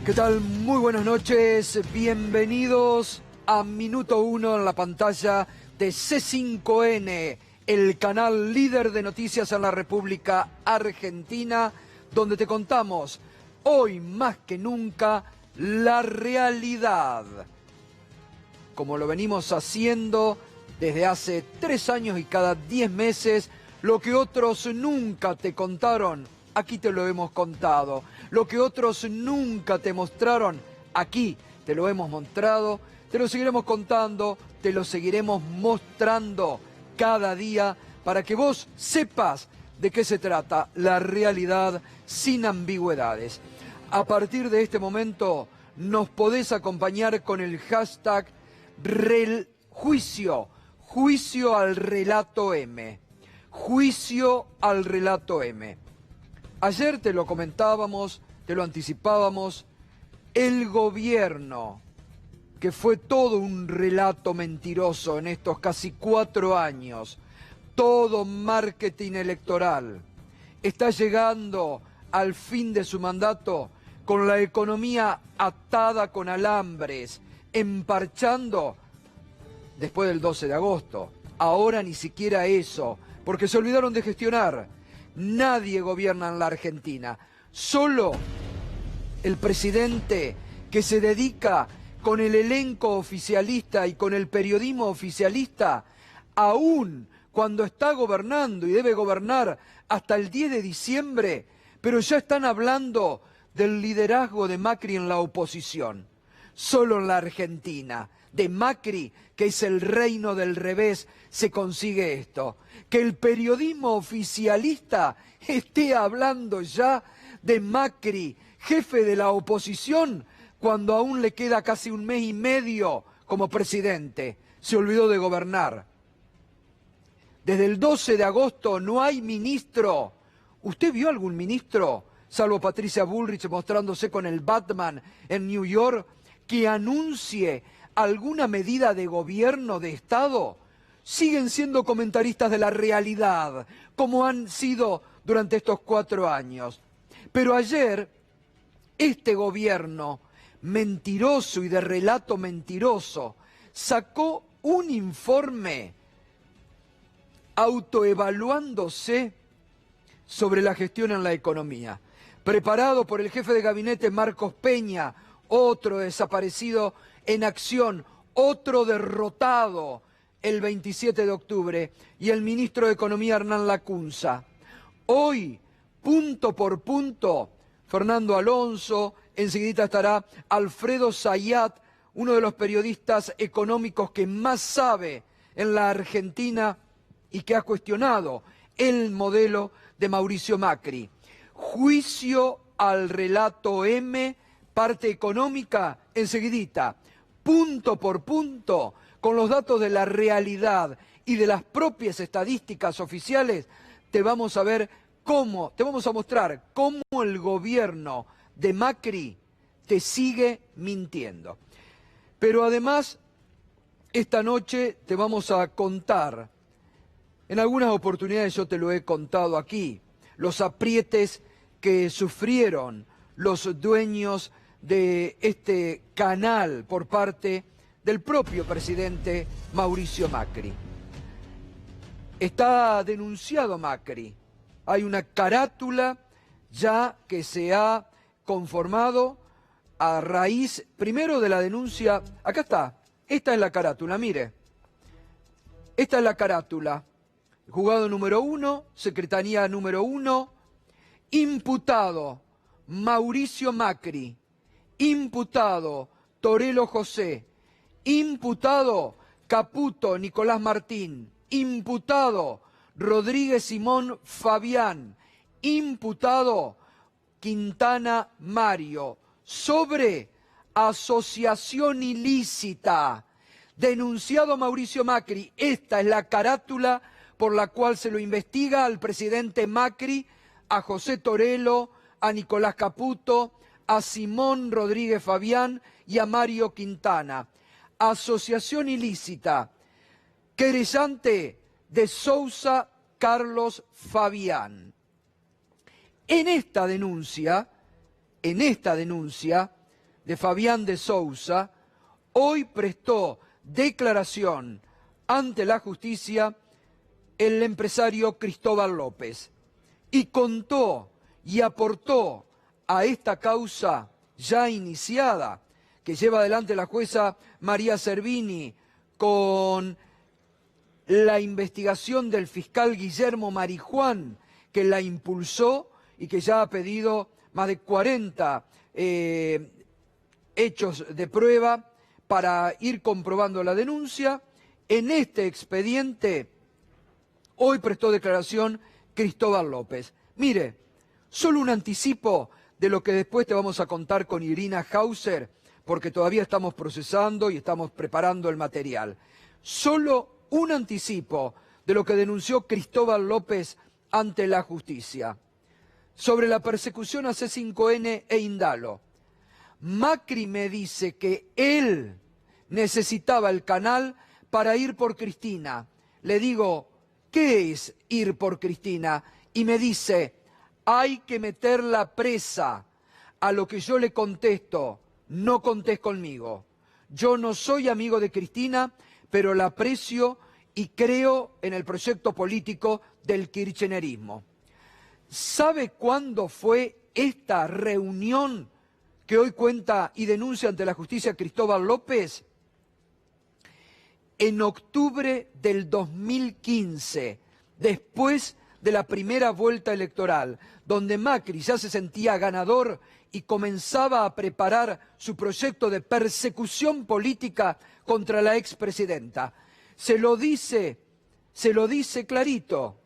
¿Qué tal? Muy buenas noches, bienvenidos a Minuto 1 en la pantalla de C5N, el canal líder de noticias en la República Argentina, donde te contamos, hoy más que nunca, la realidad. Como lo venimos haciendo desde hace 3 años y cada 10 meses, lo que otros nunca te contaron, aquí te lo hemos contado. Lo que otros nunca te mostraron, aquí te lo hemos mostrado, te lo seguiremos contando, te lo seguiremos mostrando cada día para que vos sepas de qué se trata la realidad sin ambigüedades. A partir de este momento nos podés acompañar con el hashtag juicio al relato M. Juicio al relato M. Ayer te lo comentábamos, te lo anticipábamos, el gobierno, que fue todo un relato mentiroso en estos casi 4 años, todo marketing electoral, está llegando al fin de su mandato con la economía atada con alambres, emparchando después del 12 de agosto. Ahora ni siquiera eso, porque se olvidaron de gestionar. Nadie gobierna en la Argentina, solo el presidente que se dedica con el elenco oficialista y con el periodismo oficialista, aún cuando está gobernando y debe gobernar hasta el 10 de diciembre, pero ya están hablando del liderazgo de Macri en la oposición. Solo en la Argentina, de Macri, que es el reino del revés, se consigue esto. Que el periodismo oficialista esté hablando ya de Macri, jefe de la oposición, cuando aún le queda casi 1 mes y medio como presidente. Se olvidó de gobernar. Desde el 12 de agosto no hay ministro. ¿Usted vio algún ministro, salvo Patricia Bullrich mostrándose con el Batman en New York, que anuncie alguna medida de gobierno de Estado? Siguen siendo comentaristas de la realidad, como han sido durante estos 4 años. Pero ayer, este gobierno mentiroso y de relato mentiroso sacó un informe autoevaluándose sobre la gestión en la economía, preparado por el jefe de gabinete Marcos Peña, otro desaparecido en acción, otro derrotado el 27 de octubre, y el ministro de Economía Hernán Lacunza. Hoy, punto por punto, Fernando Alonso, enseguida estará Alfredo Zayat, uno de los periodistas económicos que más sabe en la Argentina y que ha cuestionado el modelo de Mauricio Macri. Juicio al relato M, parte económica, enseguidita, punto por punto, con los datos de la realidad y de las propias estadísticas oficiales, te vamos a mostrar cómo el gobierno de Macri te sigue mintiendo. Pero además, esta noche te vamos a contar, en algunas oportunidades yo te lo he contado aquí, los aprietes que sufrieron los dueños de este canal por parte del propio presidente Mauricio Macri. Está denunciado Macri. Hay una carátula ya que se ha conformado a raíz, primero de la denuncia. Acá está, esta es la carátula, mire. Esta es la carátula. Juzgado número 1, Secretaría número 1, imputado Mauricio Macri, imputado Torello José, imputado Caputo Nicolás Martín, imputado Rodríguez Simón Fabián, imputado Quintana Mario, sobre asociación ilícita, denunciado Mauricio Macri. Esta es la carátula por la cual se lo investiga al presidente Macri, a José Torello, a Nicolás Caputo, a Simón Rodríguez Fabián y a Mario Quintana. Asociación ilícita, querellante de Sousa Carlos Fabián. En esta denuncia de Fabián de Sousa, hoy prestó declaración ante la justicia el empresario Cristóbal López y contó y aportó a esta causa ya iniciada que lleva adelante la jueza María Servini con la investigación del fiscal Guillermo Marijuán, que la impulsó y que ya ha pedido más de 40 hechos de prueba para ir comprobando la denuncia. En este expediente, hoy prestó declaración Cristóbal López. Mire, solo un anticipo de lo que después te vamos a contar con Irina Hauser, porque todavía estamos procesando y estamos preparando el material. Solo un anticipo de lo que denunció Cristóbal López ante la justicia. Sobre la persecución a C5N e Indalo. Macri me dice que él necesitaba el canal para ir por Cristina. Le digo, ¿qué es ir por Cristina? Y me dice, hay que meterla presa. A lo que yo le contesto, no contés conmigo. Yo no soy amigo de Cristina, pero la aprecio y creo en el proyecto político del kirchnerismo. ¿Sabe cuándo fue esta reunión que hoy cuenta y denuncia ante la justicia Cristóbal López? En octubre del 2015, después de la primera vuelta electoral, donde Macri ya se sentía ganador y comenzaba a preparar su proyecto de persecución política contra la expresidenta. Se lo dice clarito.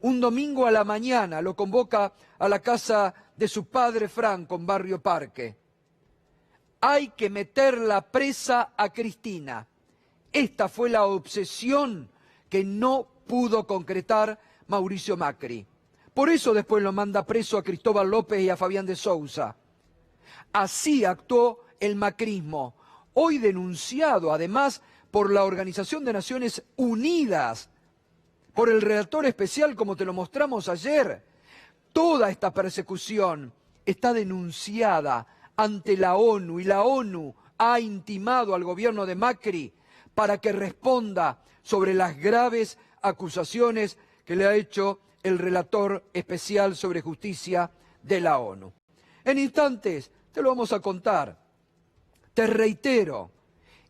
Un domingo a la mañana lo convoca a la casa de su padre Franco en Barrio Parque. Hay que meterla presa a Cristina. Esta fue la obsesión que no pudo concretar Mauricio Macri. Por eso después lo manda preso a Cristóbal López y a Fabián de Sousa. Así actuó el macrismo, hoy denunciado además por la Organización de Naciones Unidas, por el relator especial como te lo mostramos ayer. Toda esta persecución está denunciada ante la ONU y la ONU ha intimado al gobierno de Macri para que responda sobre las graves acusaciones que le ha hecho el relator especial sobre justicia de la ONU. En instantes te lo vamos a contar. Te reitero,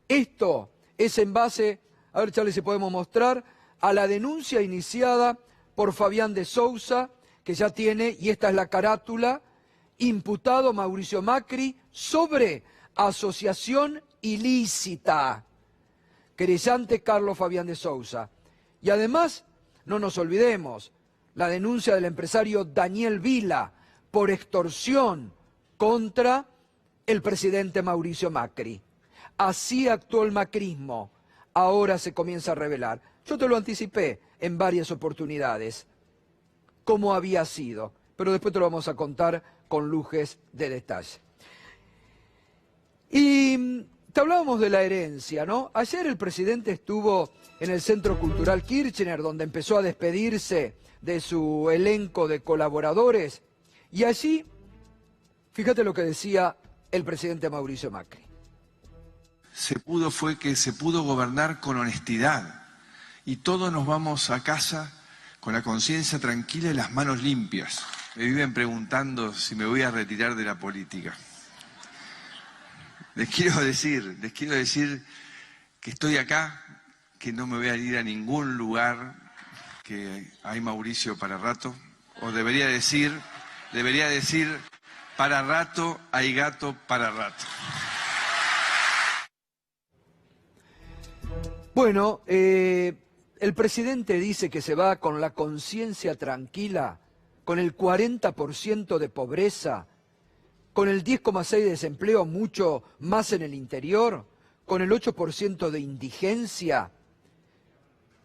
esto es en base, a ver Charlie si podemos mostrar, a la denuncia iniciada por Fabián de Sousa, que ya tiene, y esta es la carátula, imputado Mauricio Macri sobre asociación ilícita. Querellante Carlos Fabián de Sousa. Y además, no nos olvidemos, la denuncia del empresario Daniel Vila por extorsión contra el presidente Mauricio Macri. Así actuó el macrismo, ahora se comienza a revelar. Yo te lo anticipé en varias oportunidades, cómo había sido, pero después te lo vamos a contar con lujes de detalle. Y te hablábamos de la herencia, ¿no? Ayer el presidente estuvo en el Centro Cultural Kirchner, donde empezó a despedirse de su elenco de colaboradores, y allí, fíjate lo que decía el presidente Mauricio Macri. Fue que se pudo gobernar con honestidad y todos nos vamos a casa con la conciencia tranquila y las manos limpias. Me viven preguntando si me voy a retirar de la política. Les quiero decir que estoy acá, que no me voy a ir a ningún lugar, que hay Mauricio para rato, o debería decir, para rato hay gato para rato. Bueno, el presidente dice que se va con la conciencia tranquila, con el 40% de pobreza, con el 10,6% de desempleo, mucho más en el interior, con el 8% de indigencia,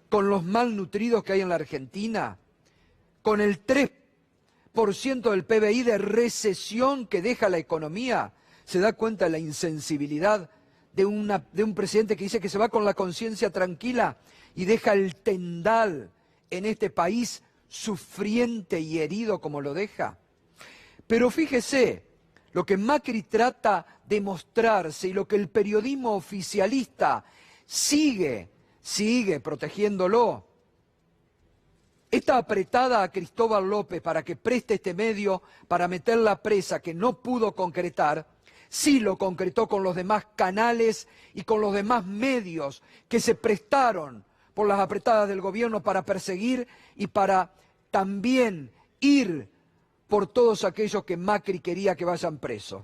con los malnutridos que hay en la Argentina, con el 3% del PBI de recesión que deja la economía. ¿Se da cuenta de la insensibilidad de un presidente que dice que se va con la conciencia tranquila y deja el tendal en este país sufriente y herido como lo deja? Pero fíjese, lo que Macri trata de mostrarse y lo que el periodismo oficialista sigue protegiéndolo. Esta apretada a Cristóbal López para que preste este medio para meterla presa que no pudo concretar, sí lo concretó con los demás canales y con los demás medios que se prestaron por las apretadas del gobierno para perseguir y para también ir por todos aquellos que Macri quería que vayan presos.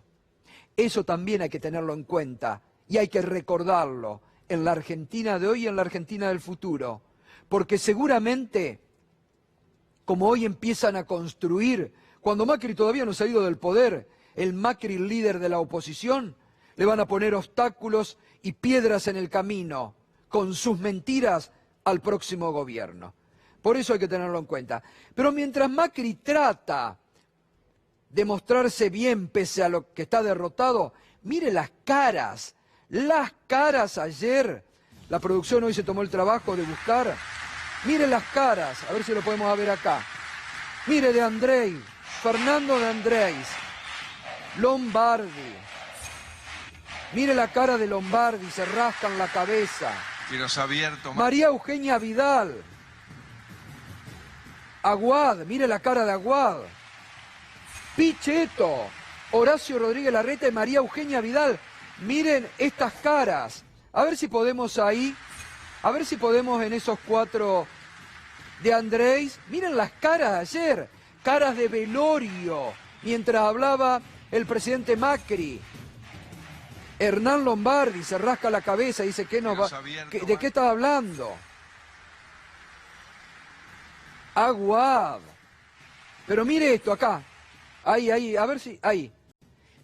Eso también hay que tenerlo en cuenta y hay que recordarlo en la Argentina de hoy y en la Argentina del futuro, porque seguramente, como hoy empiezan a construir, cuando Macri todavía no se ha ido del poder, el Macri líder de la oposición, le van a poner obstáculos y piedras en el camino con sus mentiras al próximo gobierno. Por eso hay que tenerlo en cuenta. Pero mientras Macri trata de mostrarse bien pese a lo que está derrotado, mire las caras ayer. La producción hoy se tomó el trabajo de buscar. Mire las caras, a ver si lo podemos ver acá. Mire de Andrei, Fernando de Andrés, Lombardi. Mire la cara de Lombardi, se rascan la cabeza. María Eugenia Vidal. Aguad, mire la cara de Aguad. Pichetto, Horacio Rodríguez Larreta y María Eugenia Vidal. Miren estas caras. A ver si podemos ahí, a ver si podemos en esos cuatro de Andrés. Miren las caras de ayer, caras de velorio, mientras hablaba el presidente Macri. Hernán Lombardi se rasca la cabeza y dice, ¿de qué está hablando? Aguad. Pero mire esto acá. Ahí, a ver si, ahí.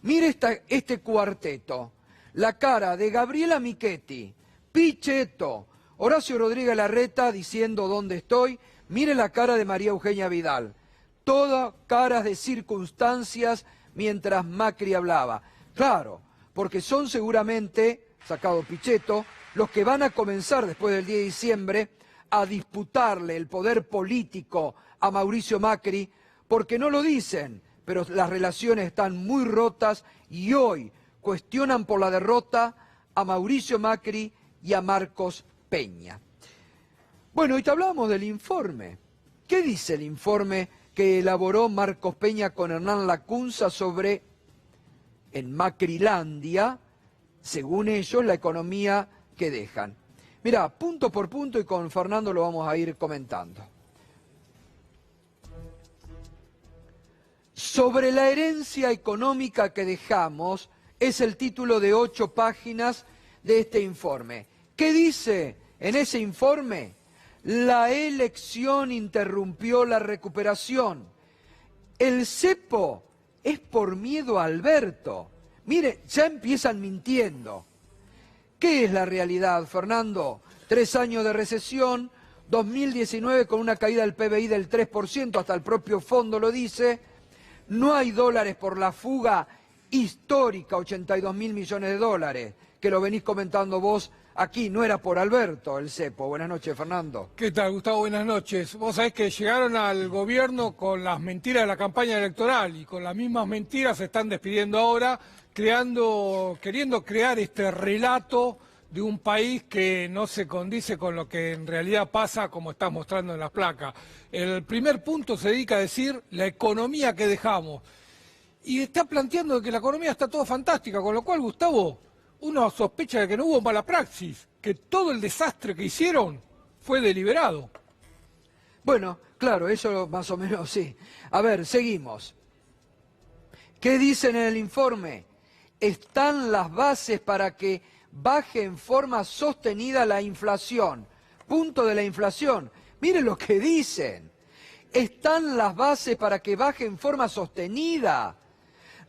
Mire este cuarteto. La cara de Gabriela Michetti, Pichetto, Horacio Rodríguez Larreta diciendo dónde estoy. Mire la cara de María Eugenia Vidal. Todas caras de circunstancias mientras Macri hablaba. Claro, porque son seguramente, sacado Pichetto, los que van a comenzar después del 10 de diciembre a disputarle el poder político a Mauricio Macri, porque no lo dicen, pero las relaciones están muy rotas y hoy cuestionan por la derrota a Mauricio Macri y a Marcos Peña. Bueno, y te hablamos del informe. ¿Qué dice el informe que elaboró Marcos Peña con Hernán Lacunza sobre, en Macrilandia, según ellos, la economía que dejan? Mirá, punto por punto y con Fernando lo vamos a ir comentando. Sobre la herencia económica que dejamos es el título de 8 páginas de este informe. ¿Qué dice en ese informe? La elección interrumpió la recuperación. El cepo es por miedo a Alberto. Mire, ya empiezan mintiendo. ¿Qué es la realidad, Fernando? 3 años de recesión, 2019 con una caída del PBI del 3%, hasta el propio fondo lo dice. No hay dólares por la fuga histórica, 82.000 millones de dólares, que lo venís comentando vos aquí, no era por Alberto el cepo. Buenas noches, Fernando. ¿Qué tal, Gustavo? Buenas noches. Vos sabés que llegaron al gobierno con las mentiras de la campaña electoral y con las mismas mentiras se están despidiendo ahora, queriendo crear este relato de un país que no se condice con lo que en realidad pasa, como está mostrando en las placas. El primer punto se dedica a decir la economía que dejamos. Y está planteando que la economía está toda fantástica, con lo cual, Gustavo, uno sospecha de que no hubo mala praxis, que todo el desastre que hicieron fue deliberado. Bueno, claro, eso más o menos sí. A ver, seguimos. ¿Qué dicen en el informe? Están las bases para que baje en forma sostenida la inflación. Punto de la inflación. Miren lo que dicen. Están las bases para que baje en forma sostenida.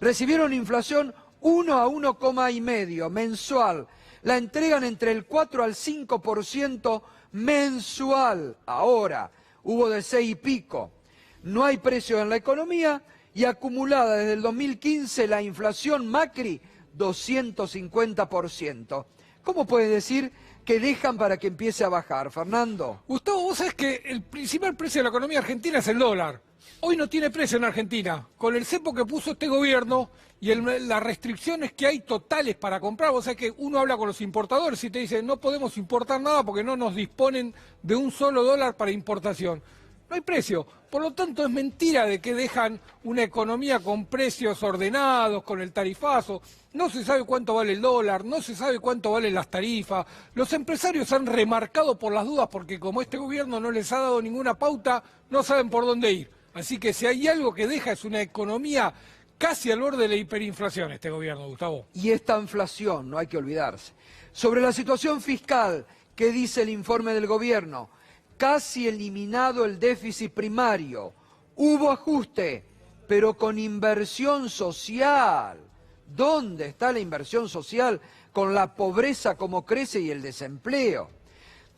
Recibieron inflación 1 a 1,5 mensual. La entregan entre el 4 al 5% mensual. Ahora, hubo de 6 y pico. No hay precio en la economía y acumulada desde el 2015 la inflación Macri 250%. ¿Cómo puede decir que dejan para que empiece a bajar, Fernando? Gustavo, vos sabés que el principal precio de la economía argentina es el dólar. Hoy no tiene precio en Argentina. Con el cepo que puso este gobierno y las restricciones que hay totales para comprar, vos sabés que uno habla con los importadores y te dicen no podemos importar nada porque no nos disponen de un solo dólar para importación. No hay precio. Por lo tanto, es mentira de que dejan una economía con precios ordenados, con el tarifazo. No se sabe cuánto vale el dólar, no se sabe cuánto valen las tarifas. Los empresarios han remarcado por las dudas porque como este gobierno no les ha dado ninguna pauta, no saben por dónde ir. Así que si hay algo que deja es una economía casi al borde de la hiperinflación este gobierno, Gustavo. Y esta inflación, no hay que olvidarse. Sobre la situación fiscal, ¿qué dice el informe del gobierno? Casi eliminado el déficit primario. Hubo ajuste, pero con inversión social. ¿Dónde está la inversión social con la pobreza como crece y el desempleo?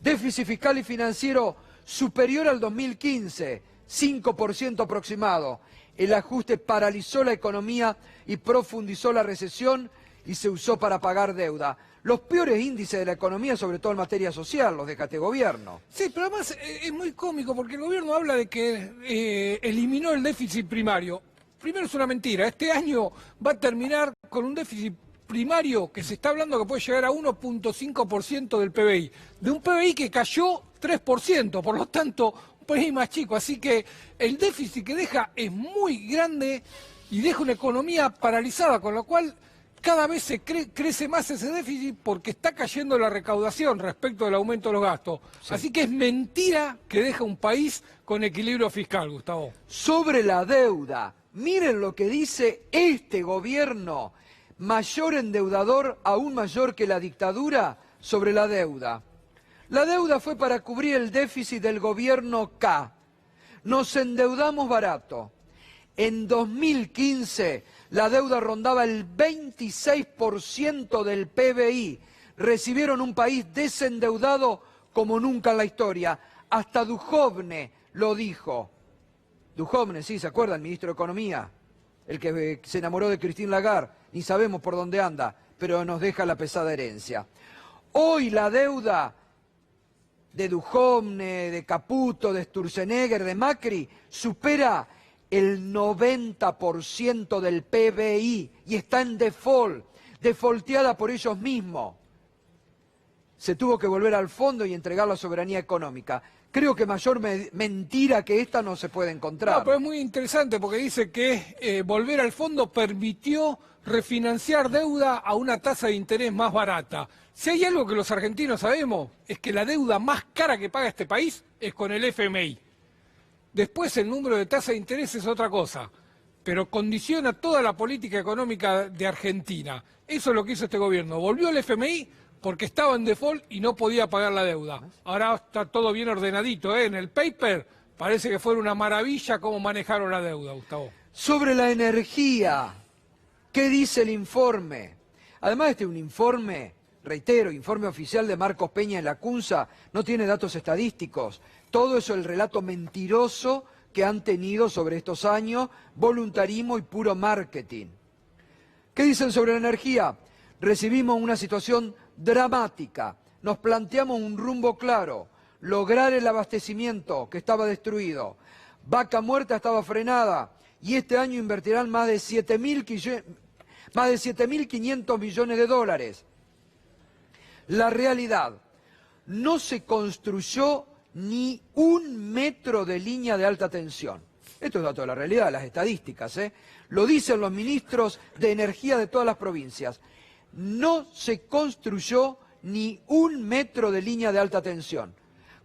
Déficit fiscal y financiero superior al 2015, 5% aproximado. El ajuste paralizó la economía y profundizó la recesión y se usó para pagar deuda. Los peores índices de la economía, sobre todo en materia social, los deja este gobierno. Sí, pero además es muy cómico porque el gobierno habla de que eliminó el déficit primario. Primero es una mentira. Este año va a terminar con un déficit primario que se está hablando que puede llegar a 1.5% del PBI. De un PBI que cayó 3%, por lo tanto, un PBI más chico. Así que el déficit que deja es muy grande y deja una economía paralizada, con lo cual cada vez se crece más ese déficit porque está cayendo la recaudación respecto del aumento de los gastos. Sí. Así que es mentira que deja un país con equilibrio fiscal, Gustavo. Sobre la deuda, miren lo que dice este gobierno, mayor endeudador, aún mayor que la dictadura, sobre la deuda. La deuda fue para cubrir el déficit del gobierno K. Nos endeudamos barato. En 2015 la deuda rondaba el 26% del PBI. Recibieron un país desendeudado como nunca en la historia. Hasta Duhovne lo dijo. Duhovne, sí, ¿se acuerdan? Ministro de Economía, el que se enamoró de Christine Lagarde. Ni sabemos por dónde anda, pero nos deja la pesada herencia. Hoy la deuda de Duhovne, de Caputo, de Sturzenegger, de Macri, supera el 90% del PBI y está en default, defaulteada por ellos mismos. Se tuvo que volver al fondo y entregar la soberanía económica. Creo que mayor mentira que esta no se puede encontrar. No, pero es muy interesante porque dice que volver al fondo permitió refinanciar deuda a una tasa de interés más barata. Si hay algo que los argentinos sabemos, es que la deuda más cara que paga este país es con el FMI. Después el número de tasa de interés es otra cosa, pero condiciona toda la política económica de Argentina. Eso es lo que hizo este gobierno. Volvió al FMI porque estaba en default y no podía pagar la deuda. Ahora está todo bien ordenadito, ¿eh? En el paper parece que fue una maravilla cómo manejaron la deuda, Gustavo. Sobre la energía, ¿qué dice el informe? Además, un informe, reitero, informe oficial de Marcos Peña en la CUNSA, no tiene datos estadísticos. Todo eso el relato mentiroso que han tenido sobre estos años, voluntarismo y puro marketing. ¿Qué dicen sobre la energía? Recibimos una situación dramática, nos planteamos un rumbo claro, lograr el abastecimiento que estaba destruido. Vaca Muerta estaba frenada y este año invertirán más de 7.500 millones de dólares. La realidad, no se construyó ni un metro de línea de alta tensión. Esto es dato de la realidad, las estadísticas, Lo dicen los ministros de energía de todas las provincias. No se construyó ni un metro de línea de alta tensión.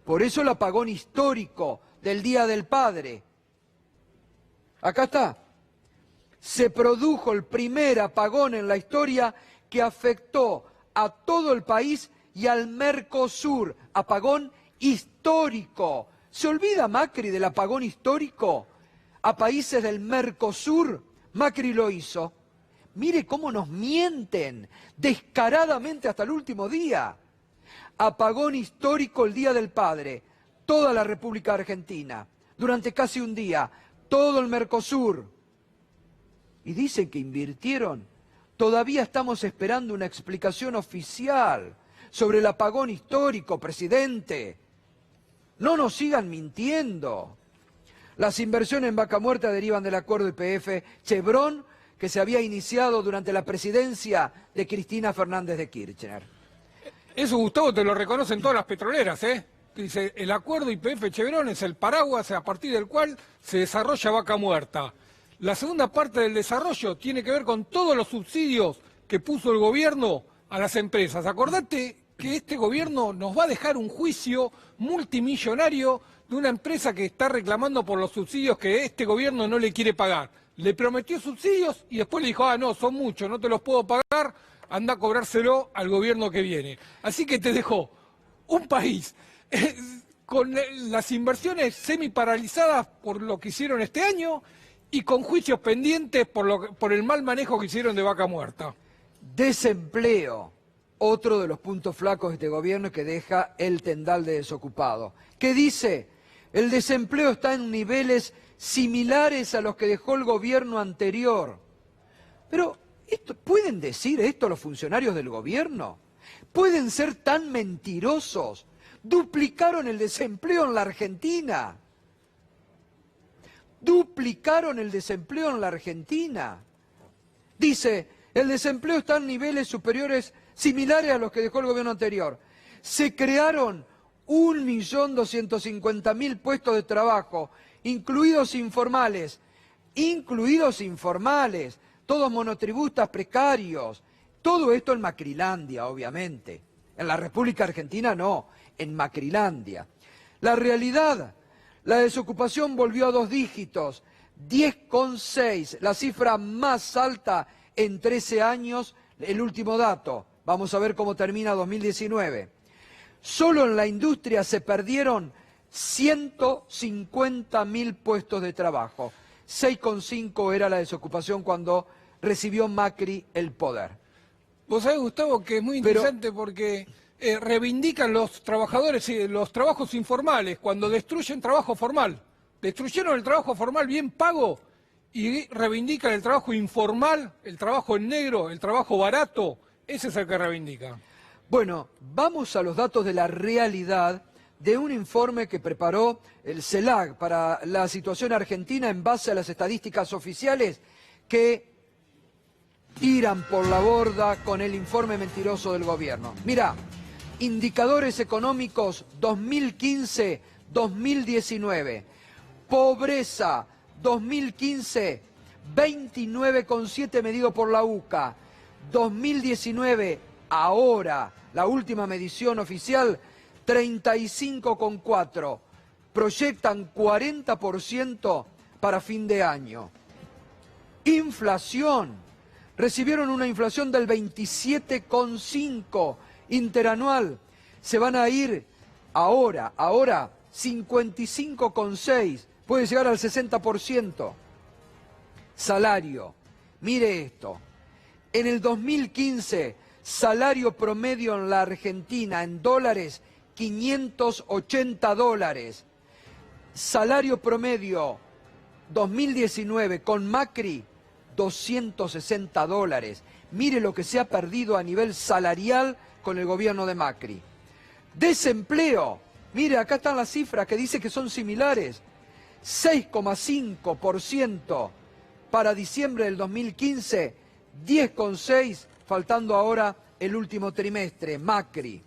Por eso el apagón histórico del Día del Padre. Acá está. Se produjo el primer apagón en la historia que afectó a todo el país y al Mercosur. Apagón histórico. ¿Se olvida Macri del apagón histórico a países del Mercosur? Macri lo hizo. Mire cómo nos mienten descaradamente hasta el último día. Apagón histórico el Día del Padre, toda la República Argentina, durante casi un día, todo el Mercosur. Y dicen que invirtieron. Todavía estamos esperando una explicación oficial. sobre el apagón histórico, presidente. No nos sigan mintiendo. Las inversiones en Vaca Muerta derivan del acuerdo YPF-Chevron que se había iniciado durante la presidencia de Cristina Fernández de Kirchner. Eso, Gustavo, te lo reconocen todas las petroleras, ¿eh? Dice, el acuerdo YPF-Chevron es el paraguas a partir del cual se desarrolla Vaca Muerta. La segunda parte del desarrollo tiene que ver con todos los subsidios que puso el gobierno a las empresas. Acordate que este gobierno nos va a dejar un juicio multimillonario de una empresa que está reclamando por los subsidios que este gobierno no le quiere pagar. Le prometió subsidios y después le dijo, no, son muchos, no te los puedo pagar, anda a cobrárselo al gobierno que viene. Así que te dejó un país con las inversiones semi-paralizadas por lo que hicieron este año y con juicios pendientes por el mal manejo que hicieron de Vaca Muerta. Desempleo, otro de los puntos flacos de este gobierno que deja el tendal de desocupados. ¿Qué dice? El desempleo está en niveles similares a los que dejó el gobierno anterior. Pero, ¿pueden decir esto los funcionarios del gobierno? ¿Pueden ser tan mentirosos? Duplicaron el desempleo en la Argentina. Duplicaron el desempleo en la Argentina. Dice, el desempleo está en niveles superiores, similares a los que dejó el gobierno anterior. Se crearon 1.250.000 puestos de trabajo, incluidos informales, todos monotributistas precarios. Todo esto en Macrilandia, obviamente. En la República Argentina no, en Macrilandia. La realidad, la desocupación volvió a 2 dígitos, 10,6, la cifra más alta en 13 años, el último dato. Vamos a ver cómo termina 2019. Solo en la industria se perdieron 150.000 puestos de trabajo. 6,5 era la desocupación cuando recibió Macri el poder. Vos sabés, Gustavo, que es muy interesante porque reivindican los trabajadores y los trabajos informales cuando destruyen trabajo formal. Destruyeron el trabajo formal bien pago y reivindican el trabajo informal, el trabajo en negro, el trabajo barato. Ese es el que reivindica. Bueno, vamos a los datos de la realidad de un informe que preparó el CELAC para la situación argentina en base a las estadísticas oficiales que tiran por la borda con el informe mentiroso del gobierno. Mirá, indicadores económicos 2015-2019, pobreza 2015, 29,7 medido por la UCA, 2019, ahora, la última medición oficial, 35,4. Proyectan 40% para fin de año. Inflación. Recibieron una inflación del 27,5 interanual. Se van a ir ahora, 55,6. Puede llegar al 60%. Salario. Mire esto. En el 2015, salario promedio en la Argentina en dólares, $580. Salario promedio 2019 con Macri, $260. Mire lo que se ha perdido a nivel salarial con el gobierno de Macri. Desempleo. Mire, acá están las cifras que dice que son similares. 6,5% para diciembre del 2015, 10,6% faltando ahora el último trimestre, Macri.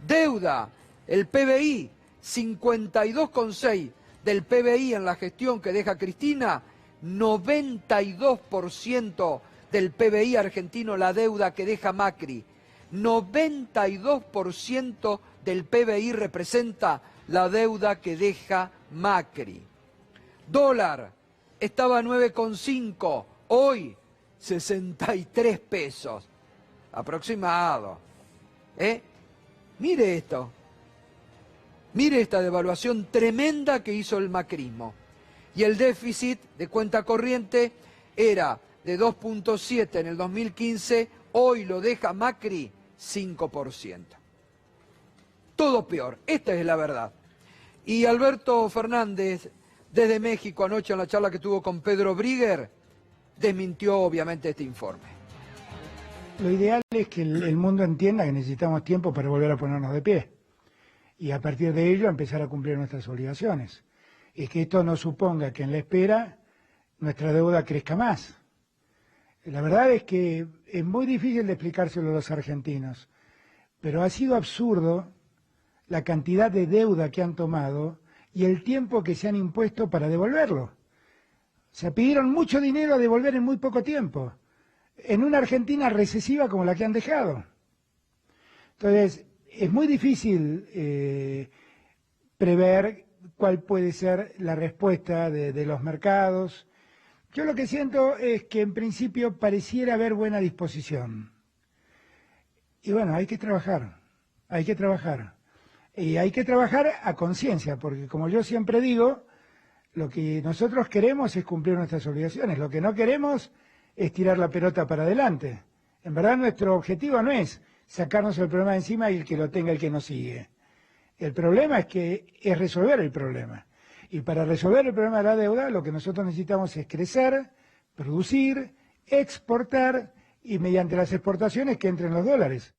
Deuda, el PBI, 52,6% del PBI en la gestión que deja Cristina, 92% del PBI argentino la deuda que deja Macri. 92% del PBI representa la deuda que deja Macri. Dólar, estaba a 9,5, hoy 63 pesos, aproximado. Mire esto, mire esta devaluación tremenda que hizo el macrismo. Y el déficit de cuenta corriente era de 2,7 en el 2015, hoy lo deja Macri 5%. Todo peor, esta es la verdad. Y Alberto Fernández, desde México, anoche en la charla que tuvo con Pedro Brigger, desmintió obviamente este informe. Lo ideal es que el mundo entienda que necesitamos tiempo para volver a ponernos de pie y a partir de ello empezar a cumplir nuestras obligaciones. Y que esto no suponga que en la espera nuestra deuda crezca más. La verdad es que es muy difícil de explicárselo a los argentinos, pero ha sido absurdo la cantidad de deuda que han tomado y el tiempo que se han impuesto para devolverlo. Se pidieron mucho dinero a devolver en muy poco tiempo, en una Argentina recesiva como la que han dejado. Entonces, es muy difícil prever cuál puede ser la respuesta de los mercados. Yo lo que siento es que en principio pareciera haber buena disposición. Y bueno, hay que trabajar, hay que trabajar. Y hay que trabajar a conciencia, porque como yo siempre digo, lo que nosotros queremos es cumplir nuestras obligaciones. Lo que no queremos es tirar la pelota para adelante. En verdad nuestro objetivo no es sacarnos el problema de encima y el que lo tenga el que nos sigue. El problema es resolver el problema. Y para resolver el problema de la deuda, lo que nosotros necesitamos es crecer, producir, exportar y mediante las exportaciones que entren los dólares.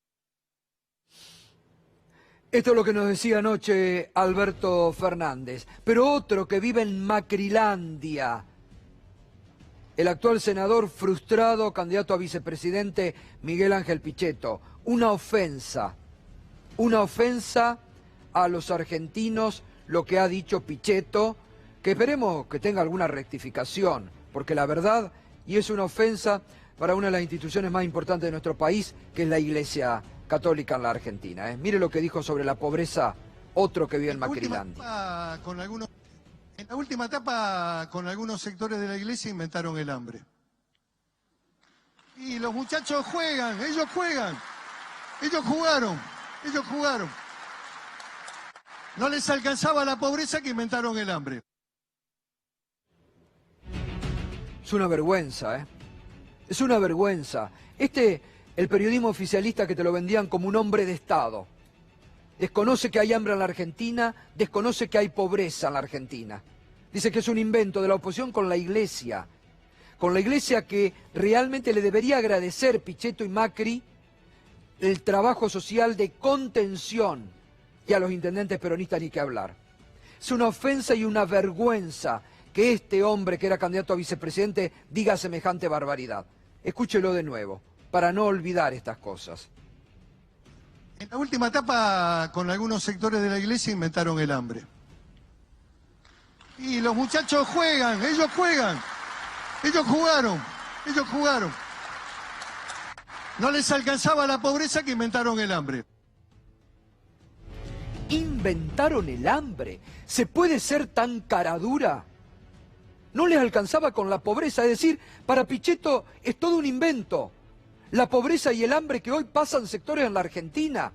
Esto es lo que nos decía anoche Alberto Fernández. Pero otro que vive en Macrilandia, el actual senador frustrado, candidato a vicepresidente, Miguel Ángel Pichetto. Una ofensa a los argentinos lo que ha dicho Pichetto, que esperemos que tenga alguna rectificación, porque la verdad, y es una ofensa para una de las instituciones más importantes de nuestro país, que es la Iglesia Católica en la Argentina. Mire lo que dijo sobre la pobreza otro que vive en Macrilandia. En la última etapa, con algunos sectores de la Iglesia inventaron el hambre. Y los muchachos juegan, ellos jugaron. No les alcanzaba la pobreza que inventaron el hambre. Es una vergüenza, Es una vergüenza. El periodismo oficialista que te lo vendían como un hombre de Estado. Desconoce que hay hambre en la Argentina, desconoce que hay pobreza en la Argentina. Dice que es un invento de la oposición con la Iglesia que realmente le debería agradecer Pichetto y Macri el trabajo social de contención, y a los intendentes peronistas ni que hablar. Es una ofensa y una vergüenza que este hombre que era candidato a vicepresidente diga semejante barbaridad. Escúchelo de nuevo, para no olvidar estas cosas. En la última etapa, con algunos sectores de la Iglesia inventaron el hambre. Y los muchachos juegan, ellos jugaron. No les alcanzaba la pobreza que inventaron el hambre. Inventaron el hambre. ¿Se puede ser tan caradura? No les alcanzaba con la pobreza, es decir, para Pichetto es todo un invento. La pobreza y el hambre que hoy pasan sectores en la Argentina.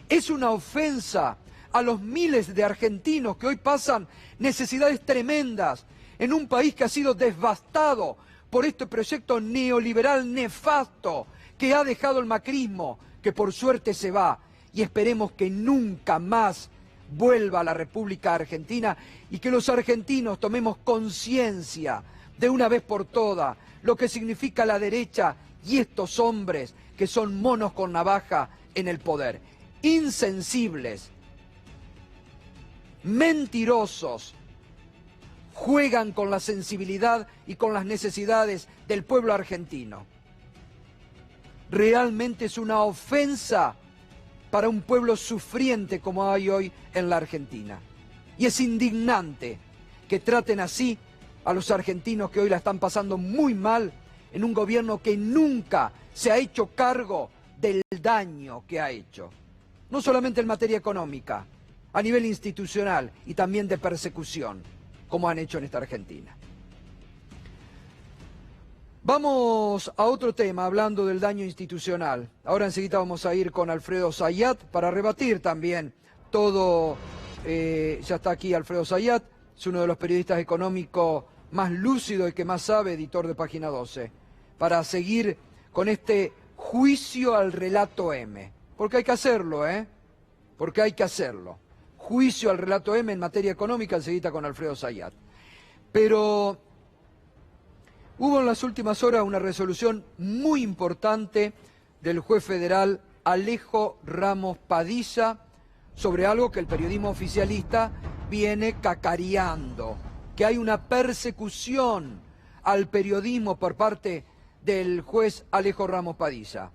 Es una ofensa a los miles de argentinos que hoy pasan necesidades tremendas en un país que ha sido devastado por este proyecto neoliberal nefasto que ha dejado el macrismo, que por suerte se va, y esperemos que nunca más vuelva a la República Argentina y que los argentinos tomemos conciencia de una vez por todas lo que significa la derecha y estos hombres que son monos con navaja en el poder. Insensibles, mentirosos, juegan con la sensibilidad y con las necesidades del pueblo argentino. Realmente es una ofensa para un pueblo sufriente como hay hoy en la Argentina. Y es indignante que traten así a los argentinos que hoy la están pasando muy mal en un gobierno que nunca se ha hecho cargo del daño que ha hecho. No solamente en materia económica, a nivel institucional y también de persecución, como han hecho en esta Argentina. Vamos a otro tema, hablando del daño institucional. Ahora enseguida vamos a ir con Alfredo Zayat para rebatir también todo. Ya está aquí Alfredo Zayat, es uno de los periodistas económicos más lúcidos y que más sabe, editor de Página 12, para seguir con este juicio al relato M. Porque hay que hacerlo, Porque hay que hacerlo. Juicio al relato M en materia económica, enseguida con Alfredo Zayat. Pero hubo en las últimas horas una resolución muy importante del juez federal Alejo Ramos Padilla sobre algo que el periodismo oficialista viene cacareando, que hay una persecución al periodismo por parte del juez Alejo Ramos Padilla.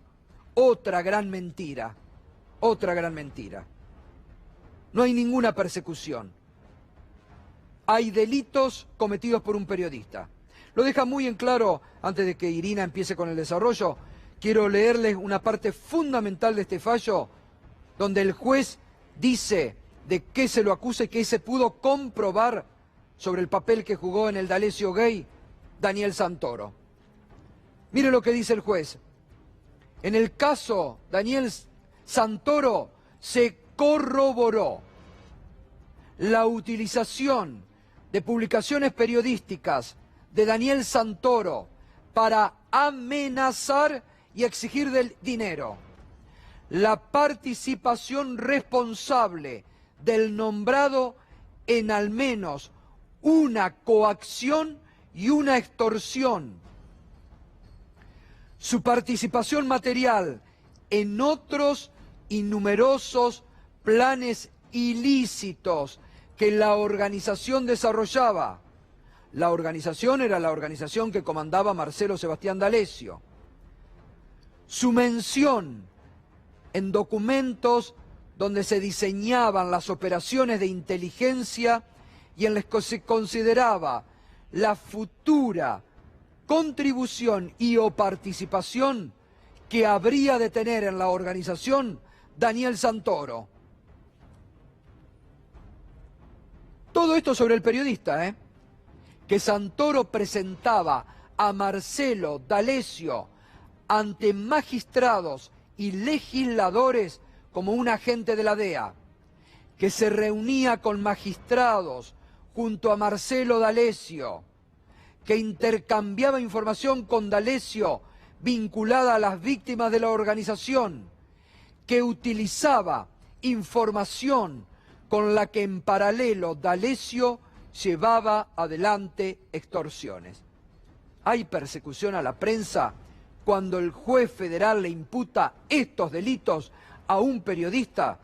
Otra gran mentira, otra gran mentira. No hay ninguna persecución. Hay delitos cometidos por un periodista. Lo deja muy en claro, antes de que Irina empiece con el desarrollo, quiero leerles una parte fundamental de este fallo, donde el juez dice de qué se lo acusa y qué se pudo comprobar sobre el papel que jugó en el D'Alessio Gay Daniel Santoro. Mire lo que dice el juez. En el caso Daniel Santoro se corroboró la utilización de publicaciones periodísticas de Daniel Santoro para amenazar y exigir del dinero, la participación responsable del nombrado en al menos una coacción y una extorsión, su participación material en otros y numerosos planes ilícitos que la organización desarrollaba. La organización era la organización que comandaba Marcelo Sebastián D'Alessio. Su mención en documentos donde se diseñaban las operaciones de inteligencia y en las que se consideraba la futura contribución y o participación que habría de tener en la organización Daniel Santoro. Todo esto sobre el periodista, que Santoro presentaba a Marcelo D'Alessio ante magistrados y legisladores como un agente de la DEA, que se reunía con magistrados junto a Marcelo D'Alessio, que intercambiaba información con D'Alessio vinculada a las víctimas de la organización, que utilizaba información con la que en paralelo D'Alessio llevaba adelante extorsiones. ¿Hay persecución a la prensa cuando el juez federal le imputa estos delitos a un periodista?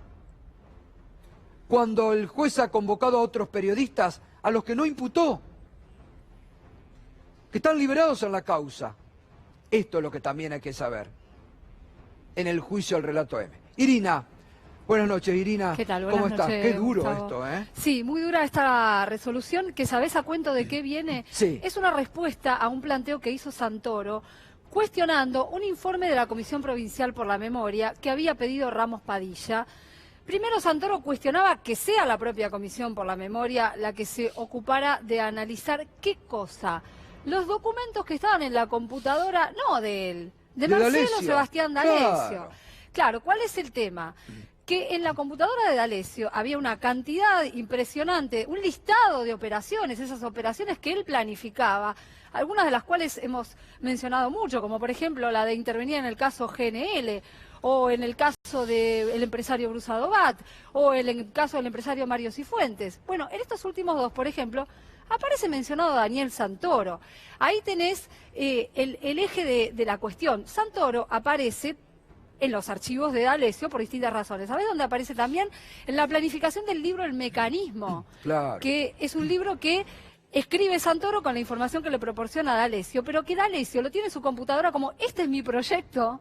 Cuando el juez ha convocado a otros periodistas a los que no imputó, que están liberados en la causa. Esto es lo que también hay que saber en el juicio al relato M. Irina, buenas noches, Irina. ¿Qué tal? ¿Cómo Buenas estás? noches, Qué duro Gustavo. esto, ¿eh? Sí, muy dura esta resolución, que ¿sabés a cuento de qué viene? Sí. Es una respuesta a un planteo que hizo Santoro, cuestionando un informe de la Comisión Provincial por la Memoria que había pedido Ramos Padilla. Primero, Santoro cuestionaba que sea la propia Comisión por la Memoria la que se ocupara de analizar qué cosa. Los documentos que estaban en la computadora, no de él, de Marcelo D'Alessio. Sebastián D'Alessio. Claro. Claro, ¿cuál es el tema? Que en la computadora de D'Alessio había una cantidad impresionante, un listado de operaciones, esas operaciones que él planificaba, algunas de las cuales hemos mencionado mucho, como por ejemplo la de intervenir en el caso GNL, o en el caso del empresario Bruce Adobat, o en el caso del empresario Mario Cifuentes. Bueno, en estos últimos dos, por ejemplo, aparece mencionado Daniel Santoro. Ahí tenés el eje de la cuestión. Santoro aparece en los archivos de D'Alessio por distintas razones. ¿Sabés dónde aparece también? En la planificación del libro El Mecanismo, Claro. que es un libro que escribe Santoro con la información que le proporciona D'Alessio, pero que D'Alessio lo tiene en su computadora como este es mi proyecto.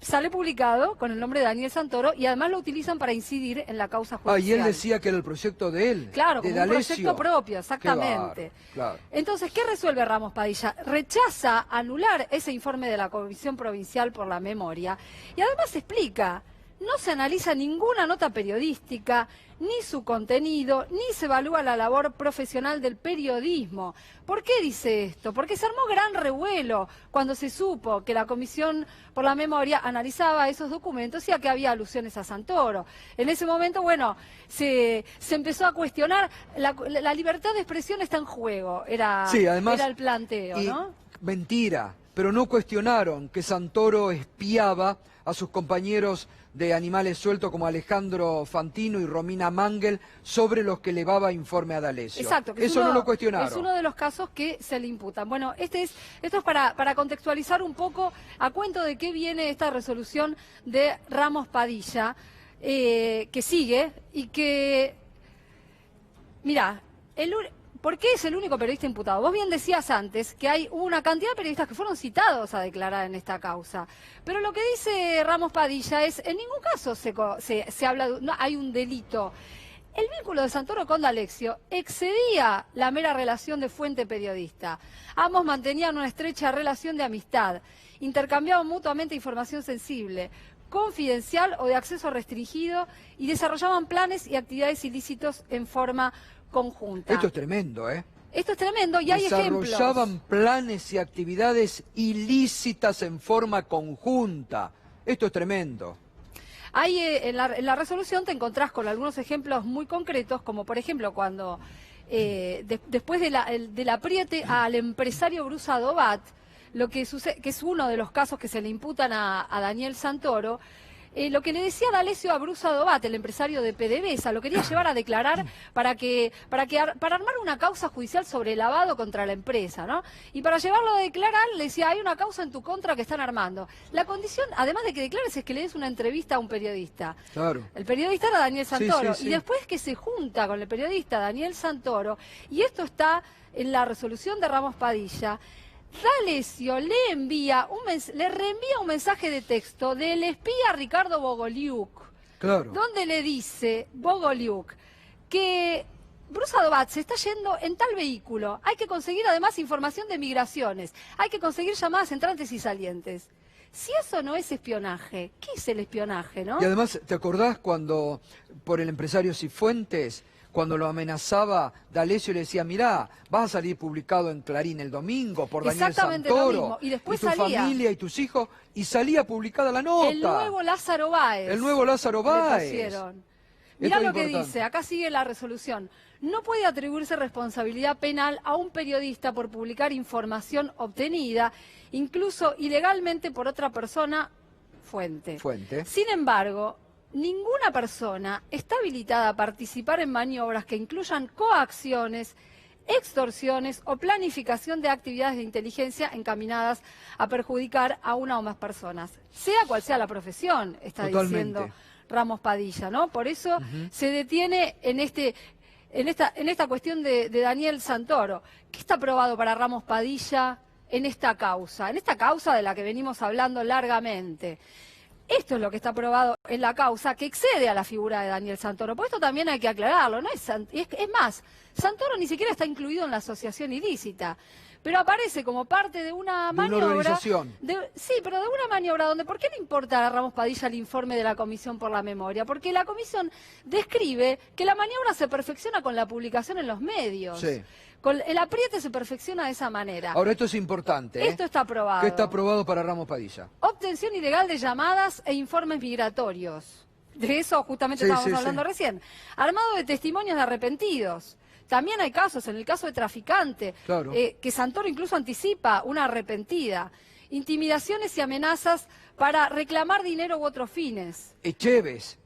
Sale publicado con el nombre de Daniel Santoro y además lo utilizan para incidir en la causa judicial. Y él decía que era el proyecto de él. Claro, de como un D'Alessio. proyecto propio, exactamente. Claro. Entonces, ¿qué resuelve Ramos Padilla? Rechaza anular ese informe de la Comisión Provincial por la Memoria y además explica, no se analiza ninguna nota periodística, ni su contenido, ni se evalúa la labor profesional del periodismo. ¿Por qué dice esto? Porque se armó gran revuelo cuando se supo que la Comisión por la Memoria analizaba esos documentos y a que había alusiones a Santoro. En ese momento, bueno, se empezó a cuestionar, la libertad de expresión está en juego, Sí, además, era el planteo, y ¿no? mentira, pero no cuestionaron que Santoro espiaba a sus compañeros de Animales Sueltos como Alejandro Fantino y Romina Mangel sobre los que elevaba informe a D'Alessio. Exacto. Que Eso no lo cuestionaron. Es uno de los casos que se le imputan. Bueno, esto es para contextualizar un poco a cuento de qué viene esta resolución de Ramos Padilla, que sigue y que... Mirá, ¿por qué es el único periodista imputado? Vos bien decías antes que hubo una cantidad de periodistas que fueron citados a declarar en esta causa. Pero lo que dice Ramos Padilla es, en ningún caso se habla de... No, hay un delito. El vínculo de Santoro con D'Alessio excedía la mera relación de fuente-periodista. Ambos mantenían una estrecha relación de amistad, intercambiaban mutuamente información sensible, confidencial o de acceso restringido y desarrollaban planes y actividades ilícitos en forma conjunta. Esto es tremendo, ¿eh? Esto es tremendo y hay ejemplos. Desarrollaban planes y actividades ilícitas en forma conjunta. Esto es tremendo. Hay, en la resolución te encontrás con algunos ejemplos muy concretos, como por ejemplo cuando después del apriete al empresario Bruce Adobat, lo que sucede, que es uno de los casos que se le imputan a Daniel Santoro, lo que le decía D'Alessio a Bruce Adobat, el empresario de PDVSA, lo quería llevar a declarar para armar una causa judicial sobre lavado contra la empresa, ¿no? Y para llevarlo a declarar le decía, hay una causa en tu contra que están armando. La condición, además de que declares, es que le des una entrevista a un periodista. Claro. El periodista era Daniel Santoro. Sí, sí, sí. Y después que se junta con el periodista Daniel Santoro, y esto está en la resolución de Ramos Padilla, D'Alessio le reenvía un mensaje de texto del espía Ricardo Bogoliuk, Claro. donde le dice Bogoliuk que Bruce Adobat se está yendo en tal vehículo, hay que conseguir además información de migraciones, hay que conseguir llamadas entrantes y salientes. Si eso no es espionaje, ¿qué es el espionaje, no? Y además, ¿te acordás cuando, por el empresario Cifuentes, cuando lo amenazaba D'Alessio, le decía, mirá, vas a salir publicado en Clarín el domingo por Daniel Exactamente lo Santoro, mismo. Y después tu salía. familia y tus hijos, y salía publicada la nota. El nuevo Lázaro Báez. El nuevo Lázaro le Báez. pusieron. Esto Mirá es lo que importante. dice, acá sigue la resolución. No puede atribuirse responsabilidad penal a un periodista por publicar información obtenida, incluso ilegalmente por otra persona, fuente. Sin embargo, ninguna persona está habilitada a participar en maniobras que incluyan coacciones, extorsiones o planificación de actividades de inteligencia encaminadas a perjudicar a una o más personas. Sea cual sea la profesión, está diciendo Ramos Padilla, ¿no? Por eso se detiene en esta cuestión de Daniel Santoro. ¿Qué está aprobado para Ramos Padilla en esta causa? En esta causa de la que venimos hablando largamente. Esto es lo que está aprobado en la causa, que excede a la figura de Daniel Santoro. Por esto también hay que aclararlo, ¿no? Es más, Santoro ni siquiera está incluido en la asociación ilícita, pero aparece como parte de una maniobra. Una organización. Sí, pero de una maniobra donde, ¿por qué le importa a Ramos Padilla el informe de la Comisión por la Memoria? Porque la Comisión describe que la maniobra se perfecciona con la publicación en los medios. Sí. Con el apriete se perfecciona de esa manera. Ahora, esto es importante. Esto está aprobado. ¿Qué está aprobado para Ramos Padilla? Obtención ilegal de llamadas e informes migratorios. De eso justamente estábamos hablando recién. Armado de testimonios de arrepentidos. También hay casos, en el caso de traficante, que Santoro incluso anticipa una arrepentida. Intimidaciones y amenazas para reclamar dinero u otros fines. Echeves,